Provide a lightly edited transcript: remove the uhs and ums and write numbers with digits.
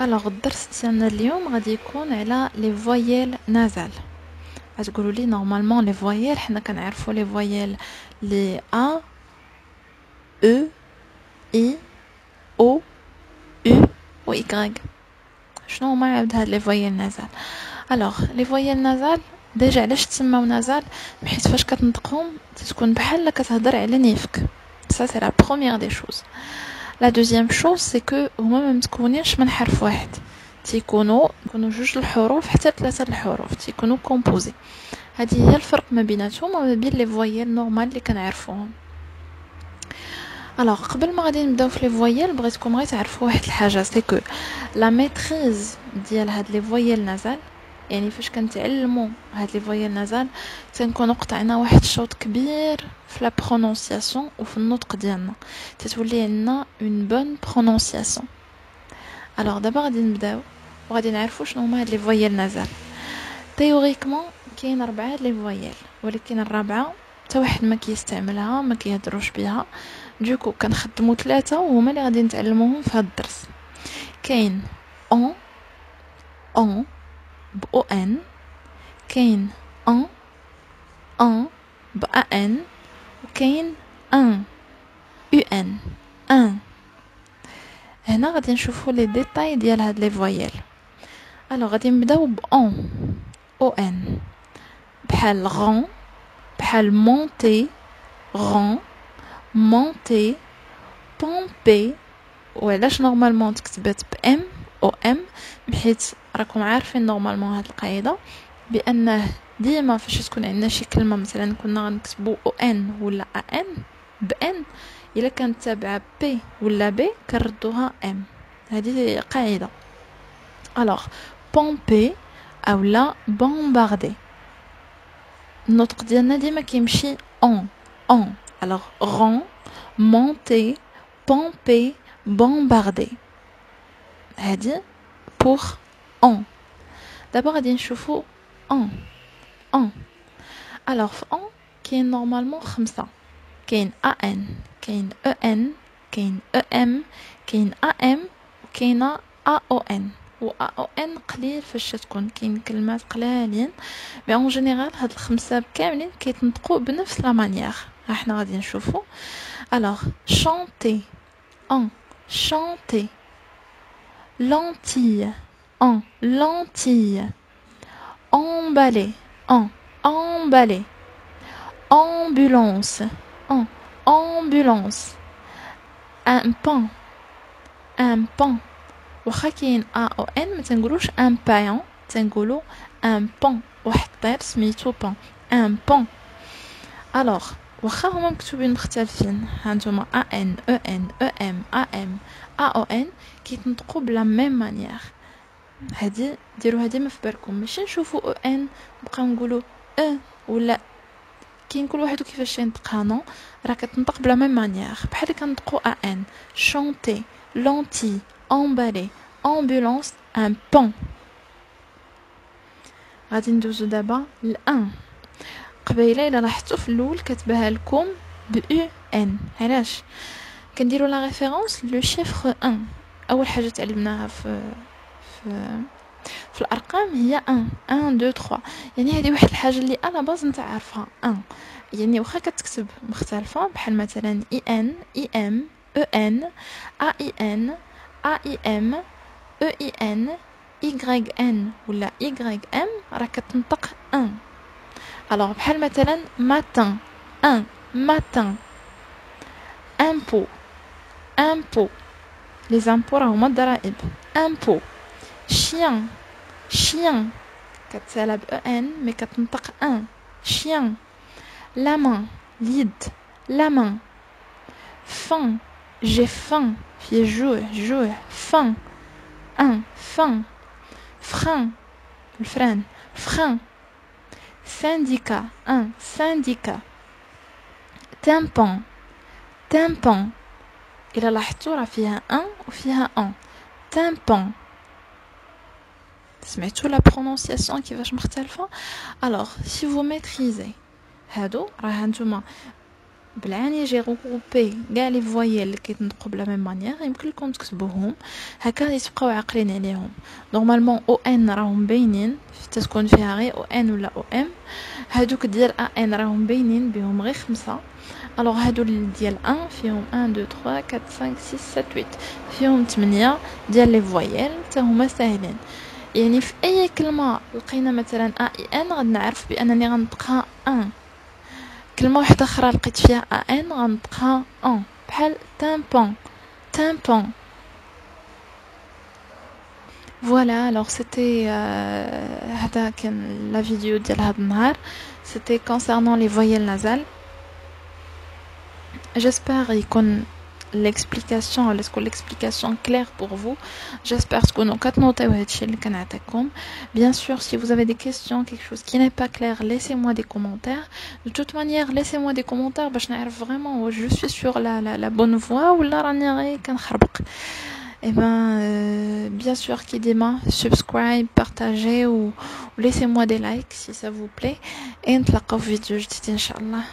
الوغ الدرس ديالنا اليوم غادي يكون على لي فويال نازال. غتقولوا لي نورمالمون لي فويال حنا كنعرفوا لي فويال لي ا او اي او يو و y. شنو هما عاود هاد لي فويال نازال؟ الوغ لي فويال نازال ديجا علاش تسماو نازال؟ حيت فاش كتنطقهم تكون بحال كتهضر على نيفك. ça c'est la première des choses. La deuxième chose c'est que هما ما متكونينش من حرف واحد، تيكونوا جوج الحروف حتى ثلاثه الحروف تيكونوا كومبوزي. هذه هي الفرق ما بيناتهم وما بين لي فويال نورمال اللي كنعرفوهم. الوغ قبل ما غادي نبداو في لي فويال بغيتكم غير تعرفوا واحد الحاجه، سي كو لا ميتريز ديال هاد لي فويال نازال، يعني فاش كنتعلموا هاد لي فويال نازال تنكونوا قطعنا واحد الشوط كبير في لا برونونسياسيون وفي النطق ديالنا، تتولي عندنا اون بون برونونسياسيون. الوغ دابا غادي نبداو وغادي نعرفوا شنو هما هاد لي فويال نازال. تيوريكمون كاين 4 لي فويال، ولكن الرابعه حتى واحد ما كيستعملها، ما كيهضروش بها، دوكو كنخدموا 3 وهما اللي غادي نتعلموهم في هاد الدرس. كاين اون ب او ان، كاين ان ب ا ان، وكاين ان يو ان ان. هنا غادي نشوفوا لي ديتاي ديال هاد لي فويال. الوغ غادي نبداو ب ان او ان، بحال غون، بحال مونتي غون، مونتي بومبي. وعلاش نورمالمون تكتبات ب ام او ام؟ بحيث راكم عارفين نورمالمون هاد القاعده بانه ديما فاش تكون عندنا شي كلمه مثلا كنا غنكتبوا او ان ولا ا ان ب ان، الا كانت تابعه بي ولا بي كنردوها ام. هذه قاعده. الوغ بومبي اولا بومباردي، النطق ديالنا ديما كيمشي اون. الوغ غون، مونتي، بومبي، بومباردي. هادي بوغ اون. دابا غادي نشوفو ان. الوغ في ان كاين نورمالمون 5، كاين ا ان، كاين او ان، كاين او ام، كاين ا ام، وكاينه ا او ان. و ا او ان قليل فاش تكون، كاين كلمات قلالين، مي اون جينيرال هاد الخمسه كاملين كيتنطقوا بنفس لا مانيير. احنا غادي نشوفو. الوغ شانتي ان، شانتي. lentille en, lentille. Emballer en, emballer. Ambulance en, ambulance. Un pan, un pan. واخا كاين ا او ان ما تنقولوش ان بايون، تنقولوا ان بون. واحد الطير سميتو بون، ان بون. الوغ واخا هما مكتوبين مختلفين، هانتوما ا ان او ان او ام ا ام ا او ان، كيتنطقوا بلا ميم مانيير. هادي ديروا هادي ما في بالكم، ماشي نشوفوا او ان نبقاو نقولوا ا ولا كاين كل واحد كيفاش ينطقها. نو، راه كتنطق بلا ميم مانيير، بحال كنطقوا ا ان. شونتي، لونتي، امبالي، امبولانس، ان بون. غادي ندوزو دابا الان. قبيله الا لاحظتوا في الاول كتبها لكم ب او ان، علاش كنديروا لا ريفيرونس لو شيفر 1. اول حاجه تعلمناها في في الارقام هي 1 1 2 3، يعني هذه واحد الحاجه اللي انا باز نتا عارفها 1. يعني واخا كتكتب مختلفه بحال مثلا اي ان، اي ام، او ان، ا اي ان، ا اي ام، او اي ان، y ان ولا y ام، راه كتنطق 1. الوغ بحال مثلا matin 1 matin. impôt impôt، لي زامبو راه هما الضرائب. impôt. chien chien، كتسالى ب ان مي كتنطق 1 chien. la main، اليد la main. faim، j'ai faim، في جوع faim 1 faim. frein، الفران frein. syndicat 1 syndicat. tympan tympan، إلا لاحظتوا راه فيها 1 وفيها 1 tympan. سمعتوا لا برونونسياسيون كيفاش مختلفه؟ الوغ سي فو ميتريزي هادو راه هانتوما بالعاني j'ai regroupé كاع لي فوايل اللي كيتنطقوا بلا ميم مانيير يمكن لكم تكتبوهم هكا يتبقاو عاقلين عليهم. نورمالمون او ان راهم باينين تتكون فيها غير او ان ولا او ام. هادوك ديال ا ان راهم باينين بهم غير 5. الوغ هادو ديال 1 فيهم 1 2 3 4 5 6 7 8 فيهم 8 ديال لي فوايل حتى هما ساهلين. يعني في اي كلمه لقينا مثلا ا اي ان غنعرف بانني غنطقها 1. كلمه واحده اخرى لقيت فيها ا ان غنطقها 1 بحال تامبون تامبون. Voilà, alors c'était هذا كان la vidéo ديال هذا النهار. C'était concernant les voyelles nasales. J'espère يكون l'explication claire pour vous. J'espère تكونوا كتنوطيو هادشي اللي كنعطيكم. Bien sûr, si vous avez des questions, quelque chose qui n'est pas clair, laissez-moi des commentaires. De toute manière, laissez-moi des commentaires باش نعرف vraiment je suis sur la bonne voie ولا راني غير كنخربق. Et ben, bien sûr, qui démarre, subscribe, partagez ou laissez-moi des likes si ça vous plaît. Et on se retrouve vidéo, je dis, Inch'Allah.